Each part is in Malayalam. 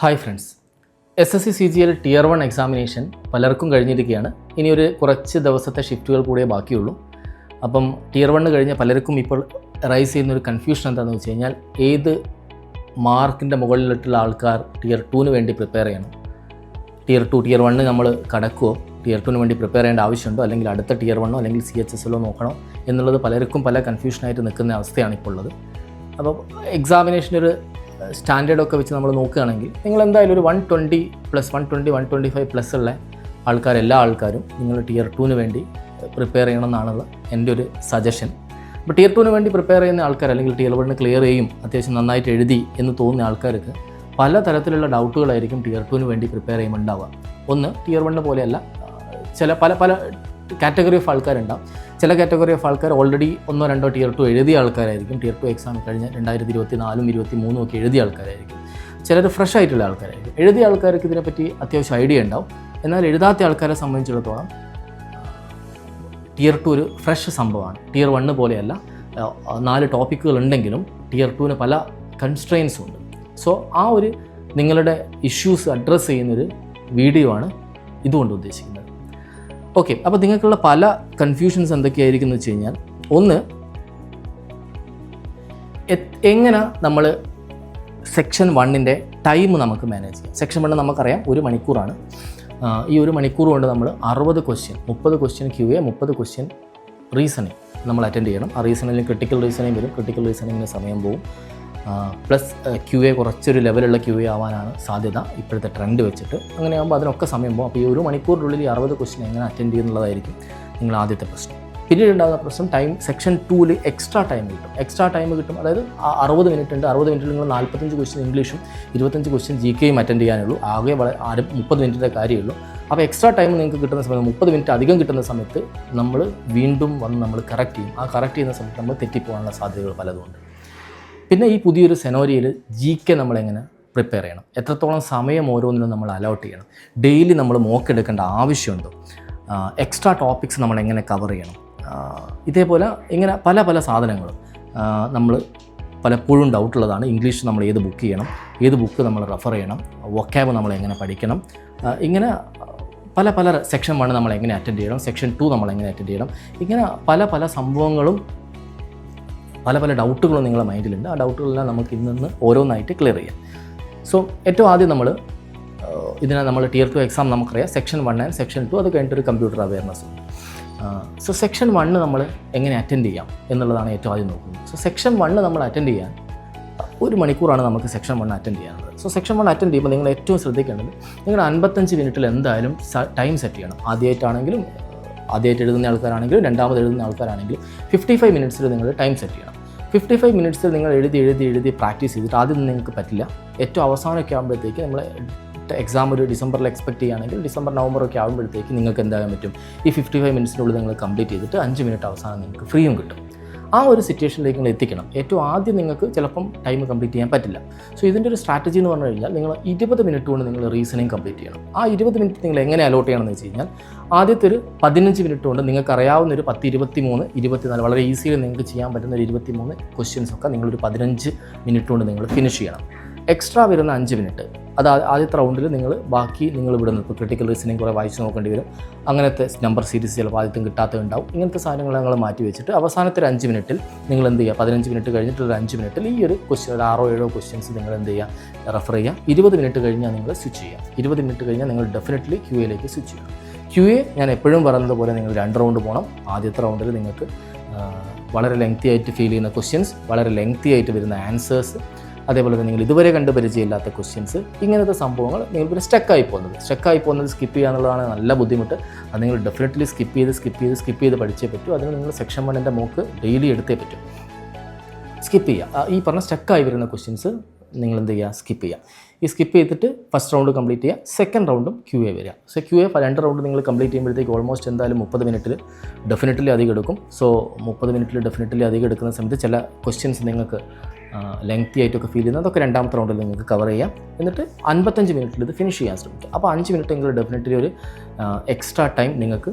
Hi friends, SSC CGL Tier 1 examination പലർക്കും കഴിഞ്ഞിരിക്കുകയാണ്. ഇനിയൊരു കുറച്ച് ദിവസത്തെ ഷിഫ്റ്റുകൾ കൂടിയേ ബാക്കിയുള്ളൂ. അപ്പം Tier 1 കഴിഞ്ഞ പലർക്കും ഇപ്പോൾ റൈസ് ചെയ്യുന്നൊരു കൺഫ്യൂഷൻ എന്താണെന്ന് വെച്ച് കഴിഞ്ഞാൽ, ഏത് മാർക്കിൻ്റെ മുകളിലിട്ടുള്ള ആൾക്കാർ Tier 2 വേണ്ടി പ്രിപ്പയർ ചെയ്യണം. Tier 2, Tier 1 നമ്മൾ കടക്കുമോ, Tier 2 വേണ്ടി പ്രിപ്പയർ ചെയ്യേണ്ട ആവശ്യമുണ്ടോ, അല്ലെങ്കിൽ അടുത്ത Tier 1 അല്ലെങ്കിൽ CHSL നോക്കണോ എന്നുള്ളത് പലർക്കും പല കൺഫ്യൂഷനായിട്ട് നിൽക്കുന്ന അവസ്ഥയാണ് ഇപ്പോൾ ഉള്ളത്. അപ്പോൾ എക്സാമിനേഷൻ്റെ ഒരു സ്റ്റാൻഡേർഡൊക്കെ വെച്ച് നമ്മൾ നോക്കുകയാണെങ്കിൽ, നിങ്ങൾ എന്തായാലും ഒരു 120 പ്ലസ് 125 പ്ലസ് ഉള്ള എല്ലാ ആൾക്കാരും നിങ്ങൾ Tier 2 വേണ്ടി പ്രിപ്പയർ ചെയ്യണമെന്നാണുള്ള എൻ്റെ ഒരു സജഷൻ. അപ്പോൾ Tier 2 വേണ്ടി പ്രിപ്പയർ ചെയ്യുന്ന ആൾക്കാർ, അല്ലെങ്കിൽ Tier 1 ക്ലിയർ ചെയ്യും, അത്യാവശ്യം നന്നായിട്ട് എഴുതി എന്ന് തോന്നുന്ന ആൾക്കാർക്ക് പല തരത്തിലുള്ള ഡൗട്ടുകളായിരിക്കും Tier 2 വേണ്ടി പ്രിപ്പയർ ചെയ്യുമ്പോൾ ഉണ്ടാവുക. ഒന്ന്, Tier 1 പോലെയല്ല, പല കാറ്റഗറി ഓഫ് ആൾക്കാരുണ്ടാവും. ചില കാറ്റഗറി ഓഫ് ആൾക്കാർ ഓൾറെഡി 1-2 Tier 2 എഴുതിയ ആൾക്കാരായിരിക്കും. Tier 2 എക്സാം കഴിഞ്ഞ് 2024 2023 ഒക്കെ എഴുതിയ ആൾക്കാരായിരിക്കും. ചിലർ ഫ്രഷ് ആയിട്ടുള്ള ആൾക്കാരായിരിക്കും. എഴുതിയ ആൾക്കാർക്ക് ഇതിനെപ്പറ്റി അത്യാവശ്യം ഐഡിയ ഉണ്ടാവും. എന്നാൽ എഴുതാത്ത ആൾക്കാരെ സംബന്ധിച്ചിടത്തോളം Tier 2 ഒരു ഫ്രഷ് സംഭവമാണ്. Tier 1 പോലെയല്ല, 4 ടോപ്പിക്കുകൾ ഉണ്ടെങ്കിലും Tier 2 പല കൺസ്ട്രെയിൻസും ഉണ്ട്. സോ ആ ഒരു നിങ്ങളുടെ ഇഷ്യൂസ് അഡ്രസ്സ് ചെയ്യുന്നൊരു വീഡിയോ ആണ് ഇതുകൊണ്ട് ഉദ്ദേശിക്കുന്നത്. ഓക്കെ, അപ്പോൾ നിങ്ങൾക്കുള്ള പല കൺഫ്യൂഷൻസ് എന്തൊക്കെയായിരിക്കും എന്ന് വെച്ച് കഴിഞ്ഞാൽ, ഒന്ന്, എങ്ങനെ നമ്മൾ സെക്ഷൻ 1 ടൈം നമുക്ക് മാനേജ് ചെയ്യാം. സെക്ഷൻ 1 നമുക്കറിയാം 1 മണിക്കൂറാണ്. ഈ 1 മണിക്കൂർ കൊണ്ട് നമ്മൾ 60 question, 30 question QA, 30 question reasoning നമ്മൾ അറ്റൻഡ് ചെയ്യണം. ആ റീസണിങ്ങിൽ ക്രിട്ടിക്കൽ റീസണിങ് വരും. ക്രിട്ടിക്കൽ റീസണിങ്ങിന് സമയം പോകും. പ്ലസ് QA കുറച്ചൊരു ലെവലുള്ള QA ആവാനാണ് സാധ്യത ഇപ്പോഴത്തെ ട്രെൻഡ് വെച്ചിട്ട്. അങ്ങനെയാകുമ്പോൾ അതിനൊക്കെ സമയം പോകും. അപ്പോൾ ഈ 1 മണിക്കൂറിനുള്ളിൽ ഈ 60 ക്വസ്റ്റ്യൻ എങ്ങനെ അറ്റൻഡ് ചെയ്യുന്നുള്ളതായിരിക്കും നിങ്ങൾ ആദ്യത്തെ പ്രശ്നം. പിന്നീട് ഉണ്ടാകുന്ന പ്രശ്നം, ടൈം സെക്ഷൻ 2 എക്സ്ട്രാ ടൈം കിട്ടും. അതായത് 60 മിനിറ്റ് ഉണ്ട്. 60 മിനിറ്റിൽ നിങ്ങൾ 45 ക്വസ്റ്റ്യൻ ഇംഗ്ലീഷും 25 ക്വസ്റ്റ്യൻ GKയും അറ്റൻഡ് ചെയ്യാനുള്ളൂ. ആകെ 30 മിനിറ്റിൻ്റെ കാര്യമുള്ളൂ. അപ്പോൾ എക്സ്ട്രാ ടൈം നിങ്ങൾക്ക് കിട്ടുന്ന സമയത്ത്, 30 മിനിറ്റ് അധികം കിട്ടുന്ന സമയത്ത് നമ്മൾ വീണ്ടും വന്ന് നമ്മൾ കറക്റ്റ് ചെയ്യും. ആ കറക്റ്റ് ചെയ്യുന്ന സമയത്ത് നമ്മൾ തെറ്റിപ്പോകാനുള്ള സാധ്യതകൾ പലതുമുണ്ട്. പിന്നെ ഈ പുതിയൊരു സെനോരിയയിൽ GK നമ്മളെങ്ങനെ പ്രിപ്പയർ ചെയ്യണം, എത്രത്തോളം സമയം ഓരോന്നിനും നമ്മൾ അലോട്ട് ചെയ്യണം, ഡെയിലി നമ്മൾ മോക്ക് എടുക്കേണ്ട ആവശ്യമുണ്ടോ, എക്സ്ട്രാ ടോപ്പിക്സ് നമ്മളെങ്ങനെ കവർ ചെയ്യണം, ഇതേപോലെ ഇങ്ങനെ പല സാധനങ്ങളും നമ്മൾ പലപ്പോഴും ഡൗട്ടുള്ളതാണ്. ഇംഗ്ലീഷ് നമ്മൾ ഏത് ബുക്ക് ചെയ്യണം, ഏത് ബുക്ക് നമ്മൾ റെഫർ ചെയ്യണം, വൊക്കാബ് നമ്മൾ എങ്ങനെ പഠിക്കണം, ഇങ്ങനെ പല സെക്ഷൻ 1 നമ്മൾ എങ്ങനെ അറ്റൻഡ് ചെയ്യണം, സെക്ഷൻ 2 നമ്മൾ എങ്ങനെ അറ്റൻഡ് ചെയ്യണം, ഇങ്ങനെ പല സംഭവങ്ങളും പല ഡൗട്ടുകളും നിങ്ങളുടെ മൈൻഡിലുണ്ട്. ആ ഡൗട്ടുകളെല്ലാം നമുക്ക് ഇന്ന് ഓരോന്നായിട്ട് ക്ലിയർ ചെയ്യാം. സോ ഏറ്റവും ആദ്യം നമ്മൾ Tier 2 എക്സാം നമുക്കറിയാം, സെക്ഷൻ 1 ആൻഡ് സെക്ഷൻ 2, അത് കഴിഞ്ഞിട്ടൊരു കമ്പ്യൂട്ടർ അവയർനെസ് ഉണ്ട്. സോ സെക്ഷൻ 1 നമ്മൾ എങ്ങനെ അറ്റൻഡ് ചെയ്യാം എന്നുള്ളതാണ് ഏറ്റവും ആദ്യം നോക്കുന്നത്. സോ സെക്ഷൻ 1 നമ്മൾ അറ്റൻഡ് ചെയ്യാൻ 1 മണിക്കൂറാണ് നമുക്ക് സെക്ഷൻ 1 അറ്റൻഡ് ചെയ്യാനുള്ളത്. സോ സെക്ഷൻ 1 അറ്റൻഡ് ചെയ്യുമ്പോൾ നിങ്ങൾ ഏറ്റവും ശ്രദ്ധിക്കേണ്ടത്, നിങ്ങൾ 55 മിനിറ്റിൽ എന്തായാലും ടൈം സെറ്റ് ചെയ്യണം. ആദ്യമായിട്ട് എഴുതുന്ന ആൾക്കാരാണെങ്കിലും രണ്ടാമത് എഴുതുന്ന ആൾക്കാരാണെങ്കിലും 55 മിനിറ്റ്സിൽ നിങ്ങൾ ടൈം സെറ്റ് ചെയ്യണം. 55 മിനിറ്റ്സിൽ നിങ്ങൾ എഴുതി പ്രാക്ടീസ് ചെയ്തിട്ട് ആദ്യം നിങ്ങൾക്ക് പറ്റില്ല. ഏറ്റവും അവസാനമൊക്കെ ആകുമ്പോഴത്തേക്ക് നമ്മൾ എക്സാം ഒരു ഡിസംബറിൽ എക്സ്പെക്ട് ചെയ്യുകയാണെങ്കിൽ ഡിസംബർ നവംബറൊക്കെ ആകുമ്പോഴത്തേക്ക് നിങ്ങൾക്ക് എന്താകാൻ പറ്റും, ഈ 55 മിനിറ്റ്സിനുള്ളിൽ നിങ്ങൾ കംപ്ലീറ്റ് ചെയ്തിട്ട് 5 മിനിറ്റ് അവസാനം നിങ്ങൾക്ക് ഫ്രീയും കിട്ടും. ആ ഒരു സിറ്റുവേഷനിലേക്ക് നിങ്ങൾ എത്തിക്കണം. ഏറ്റവും ആദ്യം നിങ്ങൾക്ക് ചിലപ്പം ടൈം കംപ്ലീറ്റ് ചെയ്യാൻ പറ്റില്ല. സോ ഇതിൻ്റെ ഒരു സ്ട്രാറ്റജി എന്ന് പറഞ്ഞു കഴിഞ്ഞാൽ, നിങ്ങൾ 20 മിനിറ്റ് കൊണ്ട് നിങ്ങൾ റീസണിങ് കംപ്ലീറ്റ് ചെയ്യണം. ആ 20 മിനിറ്റ് നിങ്ങൾ എങ്ങനെ അലോട്ട് ചെയ്യണമെന്ന് വെച്ച് കഴിഞ്ഞാൽ, ആദ്യത്തെ ഒരു 15 മിനിറ്റ് കൊണ്ട് നിങ്ങൾക്ക് അറിയാവുന്ന ഒരു 10, 23, 24 വളരെ ഈസിയിൽ നിങ്ങൾക്ക് ചെയ്യാൻ പറ്റുന്ന ഒരു 23 ക്വസ്റ്റ്യൻസൊക്കെ നിങ്ങളൊരു 15 മിനിറ്റ് കൊണ്ട് നിങ്ങൾ ഫിനിഷ് ചെയ്യണം. എക്സ്ട്രാ വരുന്ന 5 മിനിറ്റ് അത് ആദ്യത്തെ റൗണ്ടിൽ ബാക്കി നിങ്ങൾ ഇവിടെ നിന്ന് ഇപ്പോൾ ക്രിട്ടിക്കൽ റീസണിങ് കുറേ വായിച്ച് നോക്കേണ്ടി വരും. അങ്ങനത്തെ നമ്പർ സീരീസ് ചിലപ്പോൾ ആദ്യത്തെ കിട്ടാത്തതുണ്ടാവും. ഇങ്ങനത്തെ സാധനങ്ങൾ നിങ്ങൾ മാറ്റി വെച്ചിട്ട് അവസാനത്തെ ഒരു 5 മിനിറ്റിൽ നിങ്ങൾ എന്ത് ചെയ്യുക, 15 മിനിറ്റ് കഴിഞ്ഞിട്ട് ഒരു 5 മിനിറ്റിൽ ഈ ഒരു ക്വസ്റ്റ്യൻ, ഒരു 6-7 ക്വസ്റ്റ്യൻസ് നിങ്ങൾ എന്ത് ചെയ്യുക, റെഫർ ചെയ്യുക. 20 മിനിറ്റ് കഴിഞ്ഞാൽ നിങ്ങൾ സ്വിച്ച് ചെയ്യുക. 20 മിനിറ്റ് കഴിഞ്ഞാൽ നിങ്ങൾ ഡെഫിനറ്റ്ലി QAയിലേക്ക് സ്വിച്ച് ചെയ്യണം. QA ഞാൻ എപ്പോഴും പറയുന്നത് പോലെ നിങ്ങൾ 2 റൗണ്ട് പോകണം. ആദ്യത്തെ റൗണ്ടിൽ നിങ്ങൾക്ക് വളരെ ലെങ്തി ആയിട്ട് ഫീൽ ചെയ്യുന്ന ക്വസ്റ്റ്യൻസ്, വളരെ ലെങ്തി ആയിട്ട് വരുന്ന ആൻസേഴ്സ്, അതേപോലെ തന്നെ നിങ്ങൾ ഇതുവരെ കണ്ട് പരിചയമില്ലാത്ത ക്വസ്റ്റ്യൻസ്, ഇങ്ങനത്തെ സംഭവങ്ങൾ നിങ്ങൾക്ക് സ്റ്റക്കായി പോകുന്നത് സ്കിപ്പ് ചെയ്യുക എന്നുള്ളതാണ് നല്ല ബുദ്ധിമുട്ട്. അത് നിങ്ങൾ ഡെഫിനറ്റ്ലി സ്കിപ്പ് ചെയ്ത് പഠിച്ചേ പറ്റൂ. അതിന് നിങ്ങൾ സെക്ഷൻ 1 മോക്ക് ഡെയിലി എടുത്തേ പറ്റും. സ്കിപ്പ് ചെയ്യുക. ഈ പറഞ്ഞ സ്റ്റക്കായി വരുന്ന ക്വസ്റ്റ്യൻസ് നിങ്ങൾ എന്ത് ചെയ്യുക, സ്കിപ്പ് ചെയ്യുക. ഈ സ്കിപ്പ് ചെയ്തിട്ട് ഫസ്റ്റ് റൗണ്ട് കംപ്ലീറ്റ് ചെയ്യുക. സെക്കൻഡ് റൗണ്ടും QA വരിക. സോ QA 2 റൗണ്ട് നിങ്ങൾ കംപ്ലീറ്റ് ചെയ്യുമ്പോഴത്തേക്ക് ഓൾമോസ്റ്റ് എന്തായാലും 30 മിനിറ്റിൽ ഡെഫിനറ്റ്ലി അധികം എടുക്കും. സോ 30 മിനിറ്റിൽ ഡെഫിനറ്റ്ലി അധികം എടുക്കുന്ന സമയത്ത് ചില ക്വസ്റ്റ്യൻസ് നിങ്ങൾക്ക് ലെങ്തി ആയിട്ടൊക്കെ ഫീൽ ചെയ്യുന്നത്, അതൊക്കെ രണ്ടാമത്തെ റൗണ്ടിൽ നിങ്ങൾക്ക് കവർ ചെയ്യാം. എന്നിട്ട് 55 മിനിറ്റിൽ ഇത് ഫിനിഷ് ചെയ്യാൻ ശ്രമിക്കുക. അപ്പോൾ 5 മിനിറ്റ് എങ്കിലും ഡെഫിനറ്റ്ലി ഒരു എക്സ്ട്രാ ടൈം നിങ്ങൾക്ക്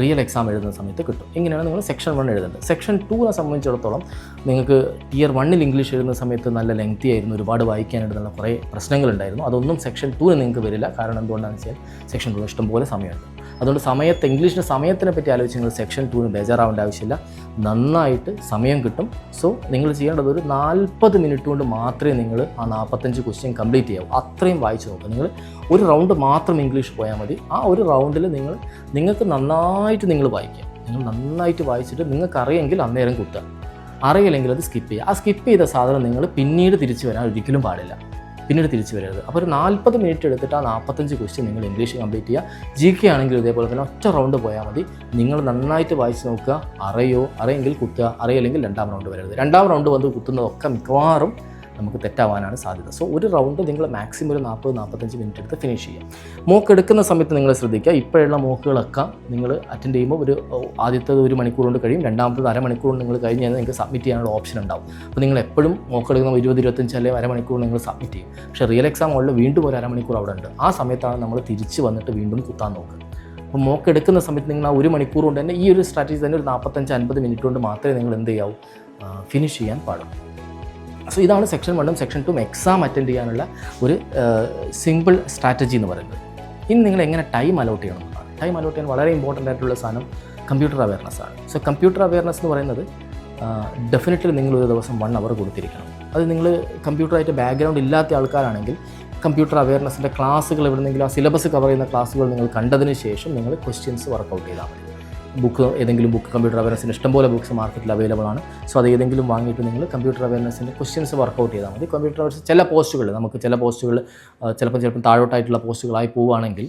റിയൽ എക്സാം എഴുതുന്ന സമയത്ത് കിട്ടും. ഇങ്ങനെയാണ് നിങ്ങൾ സെക്ഷൻ 1 എഴുതേണ്ടത്. സെക്ഷൻ 2നെ സംബന്ധിച്ചിടത്തോളം നിങ്ങൾക്ക് Tier 1 ഇംഗ്ലീഷ് എഴുതുന്ന സമയത്ത് നല്ല ലെങ്തി ആയിരുന്നു, ഒരുപാട് വായിക്കാനായിട്ടുള്ള കുറേ പ്രശ്നങ്ങളുണ്ടായിരുന്നു. അതൊന്നും സെക്ഷൻ 2 നിങ്ങൾക്ക് വരില്ല. കാരണം എന്തുകൊണ്ടാണെന്ന് വെച്ചാൽ സെക്ഷൻ 2 ഇഷ്ടംപോലെ സമയമുണ്ട്. അതുകൊണ്ട് ഇംഗ്ലീഷിൻ്റെ സമയത്തിനെ പറ്റി ആലോചിച്ച് നിങ്ങൾ സെക്ഷൻ 2 ബേജാറാവേണ്ട ആവശ്യമില്ല. നന്നായിട്ട് സമയം കിട്ടും. സോ നിങ്ങൾ ചെയ്യേണ്ടത് ഒരു 40 മിനിറ്റ് കൊണ്ട് മാത്രമേ നിങ്ങൾ ആ 45 ക്വസ്റ്റ്യൻ കംപ്ലീറ്റ് ചെയ്യാവൂ. അത്രയും വായിച്ച് നോക്കുക. നിങ്ങൾ ഒരു റൗണ്ട് മാത്രം ഇംഗ്ലീഷ് പോയാൽ മതി. ആ ഒരു റൗണ്ടിൽ നിങ്ങൾക്ക് നന്നായിട്ട് നിങ്ങൾ വായിക്കുക. നിങ്ങൾ നന്നായിട്ട് വായിച്ചിട്ട് നിങ്ങൾക്ക് അറിയെങ്കിൽ അന്നേരം കുത്തുക, അറിയില്ലെങ്കിൽ അത് സ്കിപ്പ് ചെയ്യുക. ആ സ്കിപ്പ് ചെയ്ത സാധനം നിങ്ങൾ പിന്നീട് തിരിച്ചു വരാൻ ഒരിക്കലും പാടില്ല. പിന്നീട് തിരിച്ചു വരരുത്. അപ്പോൾ ഒരു 40 മിനിറ്റ് എടുത്തിട്ട് ആ 45 ക്വസ്റ്റ്യൻ നിങ്ങൾ ഇംഗ്ലീഷ് കംപ്ലീറ്റ് ചെയ്യുക. GK ആണെങ്കിൽ ഇതേപോലെ തന്നെ ഒറ്റ റൗണ്ട് പോയാൽ മതി. നിങ്ങൾ നന്നായിട്ട് വായിച്ച് നോക്കുക. അറിയെങ്കിൽ കുത്തുക, അറിയില്ലെങ്കിൽ 2ാം റൗണ്ട് വരരുത്. 2ാം റൗണ്ട് വന്ന് കുത്തുന്നതൊക്കെ മിക്കവാറും നമുക്ക് തെറ്റാവാനാണ് സാധ്യത. സോ ഒരു റൗണ്ട് നിങ്ങൾ മാക്സിമം ഒരു 40-45 മിനിറ്റ് എടുത്ത് ഫിനിഷ് ചെയ്യുക. മോക്ക് എടുക്കുന്ന സമയത്ത് നിങ്ങൾ ശ്രദ്ധിക്കുക, ഇപ്പോഴുള്ള മോക്കുകളൊക്കെ നിങ്ങൾ അറ്റൻഡ് ചെയ്യുമ്പോൾ ആദ്യത്തേത് 1 മണിക്കൂർ കൊണ്ട് കഴിയും, രണ്ടാമത്തേത് അരമണിക്കൂർ കൊണ്ട് നിങ്ങൾ കഴിഞ്ഞ് കഴിഞ്ഞാൽ നിങ്ങൾക്ക് സബ്മിറ്റ് ചെയ്യാനുള്ള ഓപ്ഷൻ ഉണ്ടാവും. അപ്പോൾ നിങ്ങൾ എപ്പോഴും മോക്ക് എടുക്കുന്ന 20-25 അല്ലെങ്കിൽ അരമണിക്കൂർ നിങ്ങൾ സബ്മിറ്റ് ചെയ്യും. പക്ഷേ റിയൽ എക്സാം ഹോളിൽ വീണ്ടും ഒരു അരമണിക്കൂർ അവിടെ ഉണ്ട്. ആ സമയത്താണ് നമ്മൾ തിരിച്ച് വന്നിട്ട് വീണ്ടും കുത്താൻ നോക്കുക. അപ്പോൾ മോക്ക് എടുക്കുന്ന സമയത്ത് നിങ്ങൾ ആ 1 മണിക്കൂർ കൊണ്ട് തന്നെ ഈ ഒരു സ്ട്രാറ്റജി തന്നെ ഒരു 45-50 മിനിറ്റ് കൊണ്ട് മാത്രമേ നിങ്ങൾ എന്ത് ചെയ്യാവൂ, ഫിനിഷ് ചെയ്യാൻ പാടുള്ളൂ. സോ ഇതാണ് സെക്ഷൻ 1ഉം സെക്ഷൻ 2ഉം എക്സാം അറ്റൻഡ് ചെയ്യാനുള്ള ഒരു സിമ്പിൾ സ്ട്രാറ്റജി എന്ന് പറയുന്നത്. ഇനി നിങ്ങൾ എങ്ങനെ ടൈം അലോട്ട് ചെയ്യണം എന്നാണ്. ടൈം അലോട്ട് ചെയ്യാൻ വളരെ ഇമ്പോർട്ടൻ്റ് ആയിട്ടുള്ള സാധനം കമ്പ്യൂട്ടർ അവയർനെസ് ആണ്. സോ കമ്പ്യൂട്ടർ അവയർനെസ് എന്ന് പറയുന്നത് ഡെഫിനറ്റ്ലി നിങ്ങൾ ഒരു ദിവസം 1 അവർ കൊടുത്തിരിക്കണം. അത് നിങ്ങൾ കമ്പ്യൂട്ടറായിട്ട് ബാക്ക്ഗ്രൗണ്ട് ഇല്ലാത്ത ആൾക്കാരാണെങ്കിൽ കമ്പ്യൂട്ടർ അവയർനെസ്സിൻ്റെ ക്ലാസ്സുകൾ എവിടെയെങ്കിലും ആ സിലബസ് കവർ ചെയ്യുന്ന ക്ലാസ്സുകൾ നിങ്ങൾ കണ്ടതിന് ശേഷം നിങ്ങൾ ക്വസ്റ്റ്യൻസ് വർക്കൗട്ട് ചെയ്താൽ മതി. ഏതെങ്കിലും ബുക്ക് കമ്പ്യൂട്ടർ അവയർനെസ്സിന് ഇഷ്ടംപോലെ ബുക്ക്സ് മാർക്കറ്റിൽ അവൈലബിൾ ആണ്. സോ അത് ഏതെങ്കിലും വാങ്ങിയിട്ട് നിങ്ങൾ കമ്പ്യൂട്ടർ അവയർനെസ്സിൻ്റെ ക്വസ്റ്റ്യൻസ് വർക്കൗട്ട് ചെയ്താൽ മതി. കമ്പ്യൂട്ടർ അവയർനെസ് ചില പോസ്റ്റുകൾ ചിലപ്പോൾ താഴോട്ടായിട്ടുള്ള പോസ്റ്റുകളായി പോവുകയാണെങ്കിൽ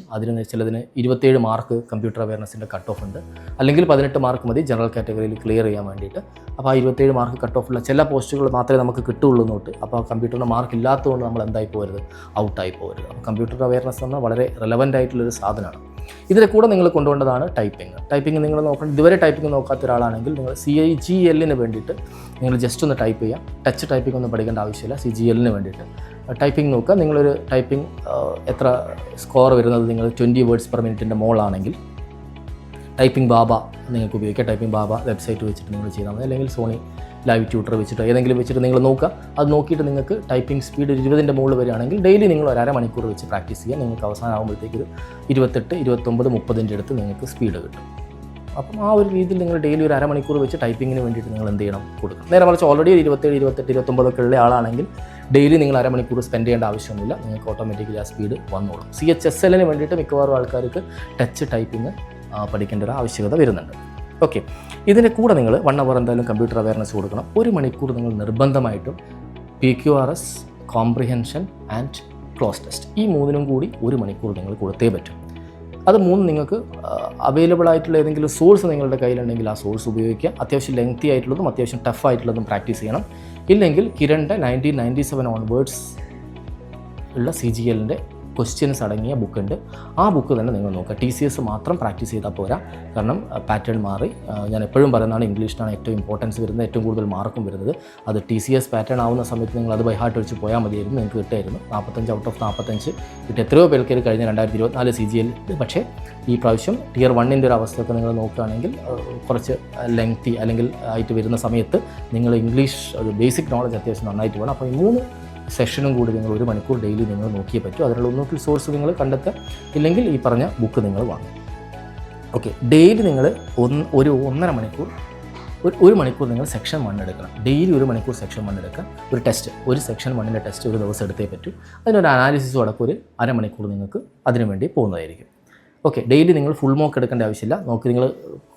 ചിലതിന് 27 മാർക്ക് കമ്പ്യൂട്ടർ അവയർനെസ്സിൻ്റെ കട്ട് ഓഫ് ഉണ്ട്, അല്ലെങ്കിൽ 18 മാർക്ക് മതി ജനറൽ കാറ്റഗറിയിൽ ക്ലിയർ ചെയ്യാൻ വേണ്ടിയിട്ട്. അപ്പോൾ ആ 27 മാർക്ക് കട്ട് ഓഫുള്ള ചില പോസ്റ്റുകൾ മാത്രമേ നമുക്ക് കിട്ടുള്ളൂ നോട്ട്. അപ്പോൾ ആ കമ്പ്യൂട്ടറിൻ്റെ മാർക്ക് ഇല്ലാത്തതുകൊണ്ട് നമ്മൾ എന്തായി പോകരുത്, ഔട്ടായി പോകരുത്. അപ്പോൾ കമ്പ്യൂട്ടർ അവയർനെസ് എന്നാൽ വളരെ റെലവൻ്റ് ആയിട്ടുള്ളൊരു സാധനമാണ്. ഇതിൽ കൂടെ നിങ്ങൾ കൊണ്ടുപോകേണ്ടതാണ് ടൈപ്പിംഗ് നിങ്ങൾ നോക്കണം. ഇതുവരെ ടൈപ്പിംഗ് നോക്കാത്ത ഒരാളാണെങ്കിൽ നിങ്ങൾ CGL-ന് വേണ്ടിയിട്ട് നിങ്ങൾ ജസ്റ്റ് ഒന്ന് ടൈപ്പ് ചെയ്യാം. ടച്ച് ടൈപ്പിംഗ് ഒന്നും പഠിക്കേണ്ട ആവശ്യമില്ല. CGL-ന് വേണ്ടിയിട്ട് ടൈപ്പിംഗ് നോക്കുക. നിങ്ങളൊരു ടൈപ്പിംഗ് എത്ര സ്കോർ വരുന്നത് നിങ്ങൾ 20 വേർഡ്സ് പെർ മിനിറ്റിൻ്റെ മോളാണെങ്കിൽ ടൈപ്പിംഗ് ബാബ നിങ്ങൾക്ക് ഉപയോഗിക്കാം. ടൈപ്പിംഗ് ബാബ വെബ്സൈറ്റ് വെച്ചിട്ട് നിങ്ങൾ ചെയ്താൽ മതി, അല്ലെങ്കിൽ സോണി ലൈവ് ട്യൂട്ടർ വെച്ചിട്ടോ ഏതെങ്കിലും വെച്ചിട്ട് നിങ്ങൾ നോക്കുക. അത് നോക്കിയിട്ട് നിങ്ങൾക്ക് ടൈപ്പിംഗ് സ്പീഡ് 20ൻ്റെ മുകളിൽ വരികയാണെങ്കിൽ ഡെയിലി നിങ്ങൾ ഒരു അരമണിക്കൂർ വെച്ച് പ്രാക്ടീസ് ചെയ്യുക. നിങ്ങൾക്ക് അവസാനം ആകുമ്പോഴത്തേക്ക് 28, 29, 30ൻ്റെ അടുത്ത് നിങ്ങൾക്ക് സ്പീഡ് കിട്ടും. അപ്പം ആ ഒരു രീതിയിൽ നിങ്ങൾ ഡെയിലി ഒരു അരമണിക്കൂർ വെച്ച് ടൈപ്പിങ്ങിന് വേണ്ടിയിട്ട് നിങ്ങൾ എന്ത് ചെയ്യണം, കൊടുക്കണം. നേരെ മറിച്ച് ഓൾറെഡി 27, 28, 29 ഒക്കെ ഉള്ള ആളാണെങ്കിൽ ഡെയിലി നിങ്ങൾ അരമണിക്കൂർ സ്പെൻഡ് ചെയ്യേണ്ട ആവശ്യമൊന്നുമില്ല. നിങ്ങൾക്ക് ഓട്ടോമാറ്റിക്കലി ആ സ്പീഡ് വന്നോളും. CHSL-ന് വേണ്ടിയിട്ട് മിക്കവാറും ആൾക്കാർക്ക് ടച്ച് ടൈപ്പിംഗ് പഠിക്കേണ്ട ഒരു ആവശ്യകത വരുന്നുണ്ട്. ഓക്കെ, ഇതിൻ്റെ കൂടെ നിങ്ങൾ 1 അവർ എന്തായാലും കമ്പ്യൂട്ടർ അവയർനെസ് കൊടുക്കണം. 1 മണിക്കൂർ നിങ്ങൾ നിർബന്ധമായിട്ടും PQRS, comprehension and close test, ഈ 3നും കൂടി 1 മണിക്കൂർ നിങ്ങൾ കൊടുത്തേ പറ്റും. അത് 3 നിങ്ങൾക്ക് അവൈലബിൾ ആയിട്ടുള്ള ഏതെങ്കിലും സോഴ്സ് നിങ്ങളുടെ കയ്യിലുണ്ടെങ്കിൽ ആ സോഴ്സ് ഉപയോഗിക്കുക. അത്യാവശ്യം ലെങ്തി ആയിട്ടുള്ളതും അത്യാവശ്യം ടഫ് ആയിട്ടുള്ളതും പ്രാക്ടീസ് ചെയ്യണം. ഇല്ലെങ്കിൽ കിരണിൻ്റെ 1997 ഓൺവേർഡ്സ് ഉള്ള CGL-ൻ്റെ ക്വസ്റ്റ്യൻസ് അടങ്ങിയ ബുക്കുണ്ട്. ആ ബുക്ക് തന്നെ നിങ്ങൾ നോക്കുക. TCS മാത്രം പ്രാക്ടീസ് ചെയ്താൽ പോരാ. കാരണം പാറ്റേൺ മാറി. ഞാൻ എപ്പോഴും പറയുന്നതാണ്, ഇംഗ്ലീഷിനാണ് ഏറ്റവും ഇമ്പോർട്ടൻസ് വരുന്നത്, ഏറ്റവും കൂടുതൽ മാർക്കും വരുന്നത്. അത് TCS പാറ്റേൺ ആവുന്ന സമയത്ത് നിങ്ങൾ അത് ബൈ ഹാർട്ട് വെച്ച് പോയാൽ മതിയായിരുന്നു, നിങ്ങൾക്ക് കിട്ടായിരുന്നു. 45 ഔട്ട് ഓഫ് 45 കിട്ടി. എത്രയോ പേർക്ക് കഴിഞ്ഞ 2024 CGL. പക്ഷേ ഈ പ്രാവശ്യം Tier 1ൻ്റെ ഒരു അവസ്ഥയൊക്കെ നിങ്ങൾ നോക്കുകയാണെങ്കിൽ കുറച്ച് ലെങ്തി അല്ലെങ്കിൽ ആയിട്ട് വരുന്ന സമയത്ത് നിങ്ങൾ ഇംഗ്ലീഷ് ഒരു ബേസിക് നോളജ് അത്യാവശ്യം നന്നായിട്ട് വേണം. അപ്പോൾ ഈ 3 സെഷനും കൂടി നിങ്ങൾ 1 മണിക്കൂർ ഡെയിലി നിങ്ങൾ നോക്കിയേ പറ്റൂ. അതിനുള്ള ഒന്നുകിൽ സോഴ്സ് നിങ്ങൾ കണ്ടെത്തുക, ഇല്ലെങ്കിൽ ഈ പറഞ്ഞ ബുക്ക് നിങ്ങൾ വാങ്ങും. ഓക്കെ, ഡെയിലി നിങ്ങൾ 1.5 മണിക്കൂർ 1 മണിക്കൂർ നിങ്ങൾ സെക്ഷൻ 1 എടുക്കണം. ഡെയിലി 1 മണിക്കൂർ സെക്ഷൻ 1 എടുക്കുക. ഒരു ടെസ്റ്റ്, ഒരു സെക്ഷൻ 1ൻ്റെ ടെസ്റ്റ് ഒരു ദിവസം എടുത്തേ പറ്റൂ. അതിനൊരു അനാലിസിസും അടക്കം ഒരു അരമണിക്കൂർ നിങ്ങൾക്ക് അതിനു വേണ്ടി പോകുന്നതായിരിക്കും. ഓക്കെ, ഡെയിലി നിങ്ങൾ ഫുൾ മോക്ക് എടുക്കേണ്ട ആവശ്യമില്ല. നിങ്ങൾ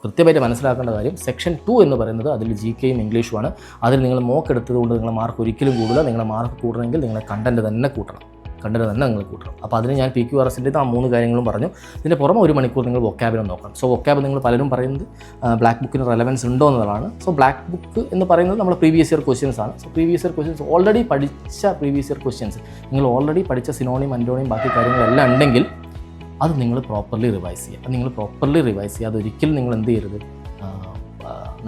കൃത്യമായിട്ട് മനസ്സിലാക്കേണ്ട കാര്യം, സെക്ഷൻ 2 എന്ന് പറയുന്നത് അതിൽ GKയും ഇംഗ്ലീഷുമാണ്. അതിൽ നിങ്ങൾ മോക്ക് എടുത്തതുകൊണ്ട് നിങ്ങളുടെ മാർക്ക് ഒരിക്കലും കൂടില്ല. നിങ്ങളുടെ മാർക്ക് കൂടണമെങ്കിൽ നിങ്ങളുടെ കണ്ടൻറ്റ് തന്നെ കൂട്ടണം. നിങ്ങൾ കൂട്ടണം. അപ്പോൾ അതിന് ഞാൻ PQRS-ൻ്റെ ആ 3 കാര്യങ്ങളും പറഞ്ഞു. ഇതിൻ്റെ പുറമെ 1 മണിക്കൂർ നിങ്ങൾ വൊക്കാബിനും നോക്കണം. സോ വൊക്കാബ് നിങ്ങൾ പലരും പറയുന്നത് ബ്ലാക്ക് ബുക്കിന് റെലവൻസ് ഉണ്ടോ എന്നതാണ്. സോ ബ്ലാക്ക് ബുക്ക് എന്ന് പറയുന്നത് നമ്മുടെ പ്രീവിയസ് ഇയർ ക്വസ്റ്റ്യൻസ് ആണ്. So previous year questions already പഠിച്ച പ്രീവിയസ് ഇയർ ക്വസ്റ്റ്യൻസ്, നിങ്ങൾ ഓൾറെഡി പഠിച്ച സിനോണിം, അന്റോണിം, ബാക്കി കാര്യങ്ങളെല്ലാം ഉണ്ടെങ്കിൽ അത് നിങ്ങൾ പ്രോപ്പർലി റിവൈസ് ചെയ്യുക. അതൊരിക്കലും നിങ്ങൾ എന്ത് ചെയ്യരുത്,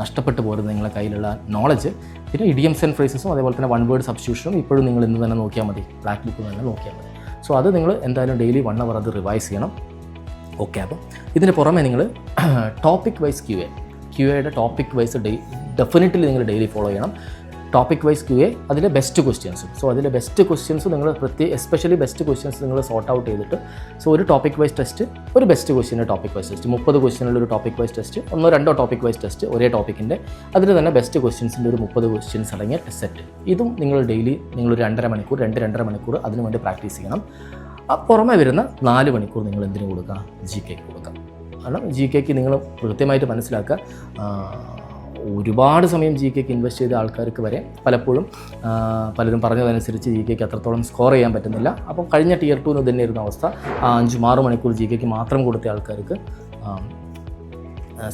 നഷ്ടപ്പെട്ടു പോരുത് നിങ്ങളുടെ കയ്യിലുള്ള നോളജ്. പിന്നെ ഇഡിയംസ് ആൻഡ് ഫ്രേസസും അതേപോലെ തന്നെ 1 വേർഡ് സബ്സ്റ്റിറ്റ്യൂഷനും ഇപ്പോഴും നിങ്ങൾ ഇന്ന് തന്നെ നോക്കിയാൽ മതി, ബ്ലാക്ക് ബുക്ക് തന്നെ നോക്കിയാൽ മതി. സോ അത് നിങ്ങൾ എന്തായാലും ഡെയിലി 1 അവർ അത് റിവൈസ് ചെയ്യണം. ഓക്കെ, അപ്പോൾ ഇതിന് പുറമെ നിങ്ങൾ ടോപ്പിക് വൈസ് ക്യു എയുടെ ടോപ്പിക് വൈസ് ഡെഫിനറ്റ്ലി നിങ്ങൾ ഡെയിലി ഫോളോ ചെയ്യണം. ടോപ്പിക് വൈസ് ക്യു എ, അതിലെ ബെസ്റ്റ് ക്വസ്റ്റ്യൻസും. സോ അതിലെ ബെസ്റ്റ് ക്വസ്റ്റ്യൻസ് നിങ്ങൾ എസ്പെഷ്യലി ബെസ്റ്റ് ക്വസ്റ്റ്യൻസ് നിങ്ങൾ സോർട്ട് ഔട്ട് ചെയ്തിട്ട്, സോ ഒരു ടോപ്പിക് വൈസ് ടെസ്റ്റ്, ഒരു ബെസ്റ്റ് ക്വസ്റ്റ്യൻ്റെ ടോപ്പിക് വൈസ് ടെസ്റ്റ്, 30 ക്വസ്റ്റ്യനുള്ള ഒരു topic wise test, 1-2 topic wise test ഒരേ ടോപ്പിക്കിൻ്റെ, അതിൽ തന്നെ ബെസ്റ്റ് ക്വസ്റ്റ്യൻസിൻ്റെ ഒരു 30 ക്വസ്റ്റ്യൻസ് അടങ്ങിയ സെറ്റ്. ഇതും നിങ്ങൾ ഡെയിലി നിങ്ങളൊരു 2.5 മണിക്കൂർ അതിനു വേണ്ടി പ്രാക്ടീസ് ചെയ്യണം. ആ പുറമെ വരുന്ന 4 മണിക്കൂർ നിങ്ങൾ എന്തിനു കൊടുക്കുക? GK കൊടുക്കുക. കാരണം GK നിങ്ങൾ കൃത്യമായിട്ട് മനസ്സിലാക്കുക, ഒരുപാട് സമയം GK ഇൻവെസ്റ്റ് ചെയ്ത ആൾക്കാർക്ക് വരെ പലപ്പോഴും പലരും പറഞ്ഞതനുസരിച്ച് GK അത്രത്തോളം സ്കോർ ചെയ്യാൻ പറ്റുന്നില്ല. അപ്പം കഴിഞ്ഞ Tier 2 തന്നെയായിരുന്നു അവസ്ഥ. 5-6 മണിക്കൂർ GK മാത്രം കൊടുത്ത ആൾക്കാർക്ക്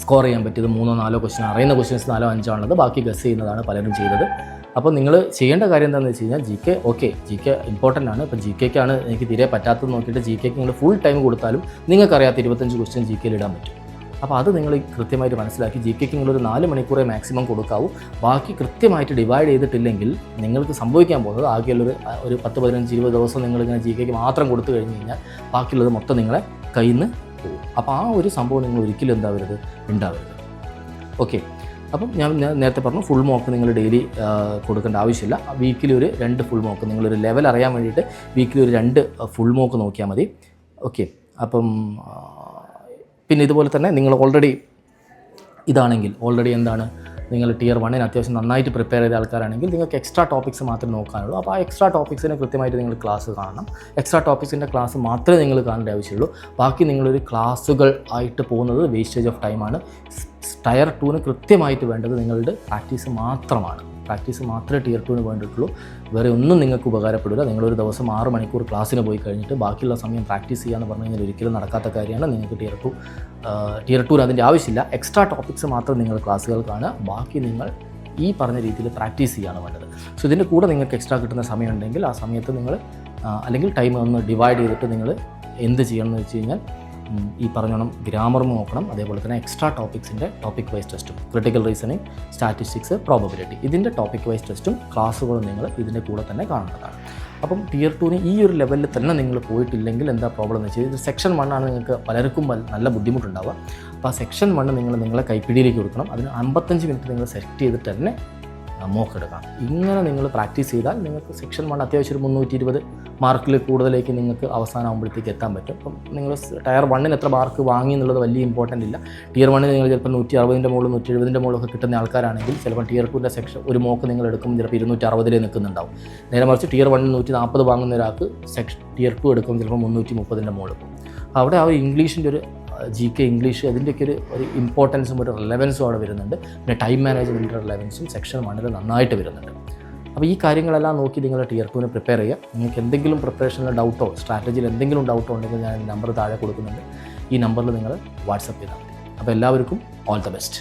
സ്കോർ ചെയ്യാൻ പറ്റിയത് 3-4 ക്വസ്റ്റ്യൻ, അറിയുന്ന ക്വസ്റ്റ്യൻസ് 4-5 ആണുള്ളത്, ബാക്കി ഗസ് ചെയ്യുന്നതാണ് പലരും ചെയ്തത്. അപ്പോൾ നിങ്ങൾ ചെയ്യേണ്ട കാര്യം എന്താണെന്ന് വെച്ച് കഴിഞ്ഞാൽ GK ഇമ്പോർട്ടൻ്റ് ആണ്. ഇപ്പോൾ GKക്കാണ് എനിക്ക് തീരെ പറ്റാത്തത് നോക്കിയിട്ട് GKക്ക് നിങ്ങൾ ഫുൾ ടൈം കൊടുത്താലും നിങ്ങൾക്കറിയാത്ത 25 ക്വസ്റ്റ്യൻ GKയിൽ ഇടാൻ പറ്റും. അപ്പോൾ അത് നിങ്ങൾ കൃത്യമായിട്ട് മനസ്സിലാക്കി GKക്ക് നിങ്ങളൊരു 4 മണിക്കൂറേ മാക്സിമം കൊടുക്കാവൂ. ബാക്കി കൃത്യമായിട്ട് ഡിവൈഡ് ചെയ്തിട്ടില്ലെങ്കിൽ നിങ്ങൾക്ക് സംഭവിക്കാൻ പോകുന്നത് ആകെയുള്ളൊരു 10-15-20 ദിവസം നിങ്ങളിങ്ങനെ GKക്ക് മാത്രം കൊടുത്തു കഴിഞ്ഞ് കഴിഞ്ഞാൽ ബാക്കിയുള്ളത് മൊത്തം നിങ്ങളെ കയ്യിൽ നിന്ന് പോകും. അപ്പോൾ ആ ഒരു സംഭവം നിങ്ങൾ ഒരിക്കലും ഉണ്ടാവരുത്. ഓക്കെ, അപ്പം ഞാൻ നേരത്തെ പറഞ്ഞു, ഫുൾ മോക്ക് നിങ്ങൾ ഡെയിലി കൊടുക്കേണ്ട ആവശ്യമില്ല. വീക്കിലി ഒരു 2 ഫുൾ മോക്ക്, നിങ്ങളൊരു ലെവൽ അറിയാൻ വേണ്ടിയിട്ട് വീക്കിലി ഒരു 2 ഫുൾ മോക്ക് നോക്കിയാൽ മതി. ഓക്കെ, അപ്പം പിന്നെ ഇതുപോലെ തന്നെ നിങ്ങൾ ഓൾറെഡി എന്താണ്, നിങ്ങൾ Tier 1 അത്യാവശ്യം നന്നായിട്ട് പ്രിപ്പയർ ചെയ്ത ആൾക്കാരാണെങ്കിൽ നിങ്ങൾക്ക് എക്സ്ട്രാ ടോപ്പിക്സ് മാത്രമേ നോക്കാനുള്ളൂ. അപ്പോൾ ആ എക്സ്ട്രാ ടോപ്പിക്സിനെ കൃത്യമായിട്ട് നിങ്ങൾ ക്ലാസ് കാണണം. എക്സ്ട്രാ ടോപ്പിക്സിൻ്റെ ക്ലാസ് മാത്രമേ നിങ്ങൾ കാണേണ്ട ആവശ്യമുള്ളൂ. ബാക്കി നിങ്ങളൊരു ക്ലാസ്സുകൾ ആയിട്ട് പോകുന്നത് വേസ്റ്റേജ് ഓഫ് ടൈമാണ്. Tier 2 കൃത്യമായിട്ട് വേണ്ടത് നിങ്ങളുടെ പ്രാക്ടീസ് മാത്രമാണ്. പ്രാക്ടീസ് മാത്രമേ Tier 2 വേണ്ടിയിട്ടുള്ളൂ. വേറെ ഒന്നും നിങ്ങൾക്ക് ഉപകാരപ്പെടില്ല. നിങ്ങളൊരു ദിവസം 6 മണിക്കൂർ ക്ലാസ്സിന് പോയി കഴിഞ്ഞിട്ട് ബാക്കിയുള്ള സമയം പ്രാക്ടീസ് ചെയ്യാമെന്ന് പറഞ്ഞു കഴിഞ്ഞാൽ ഒരിക്കലും നടക്കാത്ത കാര്യമാണ്. നിങ്ങൾക്ക് Tier 2 അതിൻ്റെ ആവശ്യമില്ല. എക്സ്ട്രാ ടോപ്പിക്സ് മാത്രം നിങ്ങൾ ക്ലാസ്സുകൾ കാണുക. ബാക്കി നിങ്ങൾ ഈ പറഞ്ഞ രീതിയിൽ പ്രാക്ടീസ് ചെയ്യുകയാണ് വേണ്ടത്. സോ ഇതിൻ്റെ കൂടെ നിങ്ങൾക്ക് എക്സ്ട്രാ കിട്ടുന്ന സമയം ഉണ്ടെങ്കിൽ ആ സമയത്ത് നിങ്ങൾ അല്ലെങ്കിൽ ടൈം ഒന്ന് ഡിവൈഡ് ചെയ്തിട്ട് നിങ്ങൾ എന്ത് ചെയ്യണം എന്ന് വെച്ച് കഴിഞ്ഞാൽ ഈ പറഞ്ഞോണം ഗ്രാമറും നോക്കണം. അതേപോലെ തന്നെ എക്സ്ട്രാ ടോപ്പിക്സിൻ്റെ ടോപ്പിക് വൈസ് ടെസ്റ്റും, ക്രിട്ടിക്കൽ റീസണിങ്, സ്റ്റാറ്റിസ്റ്റിക്സ്, പ്രോബബിലിറ്റി, ഇതിൻ്റെ ടോപ്പിക് വൈസ് ടെസ്റ്റും ക്ലാസ്സുകളും നിങ്ങൾ ഇതിൻ്റെ കൂടെ തന്നെ കാണേണ്ടതാണ്. അപ്പം Tier 2 ഈ ഒരു ലെവലിൽ തന്നെ നിങ്ങൾ പോയിട്ടില്ലെങ്കിൽ എന്താ പ്രോബ്ലം എന്ന് വെച്ചാൽ, ഇത് സെക്ഷൻ 1 ആണ്. നിങ്ങൾക്ക് പലർക്കും നല്ല ബുദ്ധിമുട്ടുണ്ടാവുക. അപ്പോൾ ആ സെക്ഷൻ 1 നിങ്ങളെ കൈപ്പിടിയിലേക്ക് കൊടുക്കണം. അതിന് 55 മിനിറ്റ് നിങ്ങൾ സെറ്റ് ചെയ്തിട്ട് തന്നെ മോക്ക് എടുക്കാം. ഇങ്ങനെ നിങ്ങൾ പ്രാക്ടീസ് ചെയ്താൽ നിങ്ങൾക്ക് സെക്ഷൻ 1 അത്യാവശ്യം ഒരു 320 മാർക്കിൽ കൂടുതലേക്ക് നിങ്ങൾക്ക് അവസാനമാകുമ്പോഴത്തേക്ക് എത്താൻ പറ്റും. അപ്പം നിങ്ങൾ Tier 1 എത്ര മാർക്ക് വാങ്ങി എന്നുള്ളത് വലിയ ഇമ്പോർട്ടൻ്റ് ഇല്ല. Tier 1 നിങ്ങൾ ചിലപ്പോൾ 160-ൻ്റെ മുകളിൽ 170-ൻ്റെ മുകളിലൊക്കെ കിട്ടുന്ന ആൾക്കാരാണെങ്കിൽ ചിലപ്പോൾ Tier 2 സെക്ഷൻ ഒരു മോക്ക് നിങ്ങൾ എടുക്കുമ്പോൾ ചിലപ്പോൾ 260 നിൽക്കുന്നുണ്ടാവും. നേരെ മറിച്ച് Tier 1 140 വാങ്ങുന്ന ഒരാൾക്ക് Tier 2 എടുക്കുമ്പോൾ ചിലപ്പോൾ 330-ൻ്റെ മുകളിൽ പോകും. അവിടെ ആ ഒരു ഇംഗ്ലീഷിൻ്റെ ഒരു GK ഇംഗ്ലീഷ് അതിൻ്റെയൊക്കെ ഒരു ഇമ്പോർട്ടൻസും ഒരു റിലവൻസും അവിടെ വരുന്നുണ്ട്. പിന്നെ ടൈം മാനേജ്മെൻറ്റിൻ്റെ റിലവൻസും സെക്ഷൻ 1 നന്നായിട്ട് വരുന്നുണ്ട്. അപ്പോൾ ഈ കാര്യങ്ങളെല്ലാം നോക്കി നിങ്ങൾ Tier 2 പ്രിപ്പയർ ചെയ്യുക. നിങ്ങൾക്ക് എന്തെങ്കിലും പ്രിപ്പറേഷനിൽ ഡൗട്ടോ സ്ട്രാറ്റജിയിൽ എന്തെങ്കിലും ഡൗട്ടോ ഉണ്ടെങ്കിൽ ഞാൻ നമ്പർ താഴെ കൊടുക്കുന്നുണ്ട്. ഈ നമ്പറിൽ നിങ്ങൾ വാട്സപ്പ് ചെയ്താൽ മതി. അപ്പോൾ എല്ലാവർക്കും ഓൾ ദ ബെസ്റ്റ്.